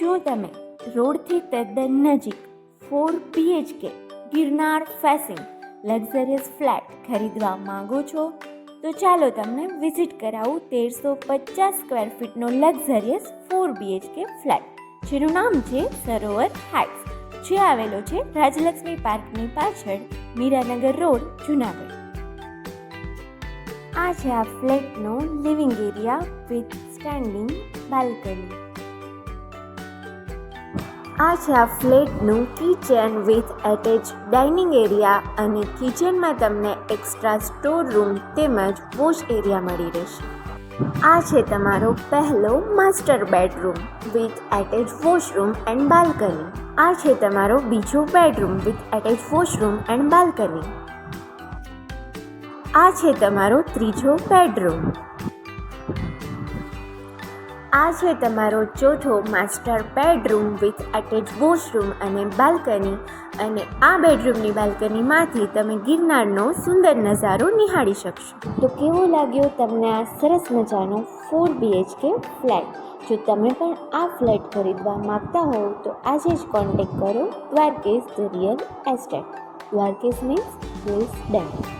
શું તમે રોડથી તદ્દન નજીક 4 BHK Girnar facing luxurious flat ખરીદવા માંગો છો? તો ચાલો તમને વિઝિટ કરાવું 1350 સ્ક્વેર ફીટનો લક્ઝરિયસ 4 BHK ફ્લેટ, જેનું નામ છે સરોવર હાઇટ્સ, જે આવેલો છે રાજલક્ષ્મી પાર્કની પાછળ, મીરાનગર રોડ, જુનાગઢ. આ છે આ ફ્લેટનો living area with standing balcony. આ છે આ ફ્લેટનું kitchen with attach dining area, અને કિચનમાં તમને એક્સ્ટ્રા સ્ટોર રૂમ તેમજ વોશ એરિયા મળી રહેશે. આ છે તમારો પહેલો master bedroom with attach washroom and balcony. આ છે તમારો બીજો bedroom with attach washroom and balcony. આ છે તમારો ત્રીજો બેડરૂમ. આ છે તમારો ચોથો master bedroom with attach washroom અને બાલ્કની, અને આ બેડરૂમની બાલ્કનીમાંથી તમે ગિરનારનો સુંદર નજારો નિહાળી શકશો. તો કેવો લાગ્યો તમને આ સરસ મજાનો 4 BHK ફ્લેટ? જો તમે પણ આ ફ્લેટ ખરીદવા માગતા હોવ તો આજે જ કોન્ટેક્ટ કરો Dwarkesh the real estate. Dwarkesh means real dam.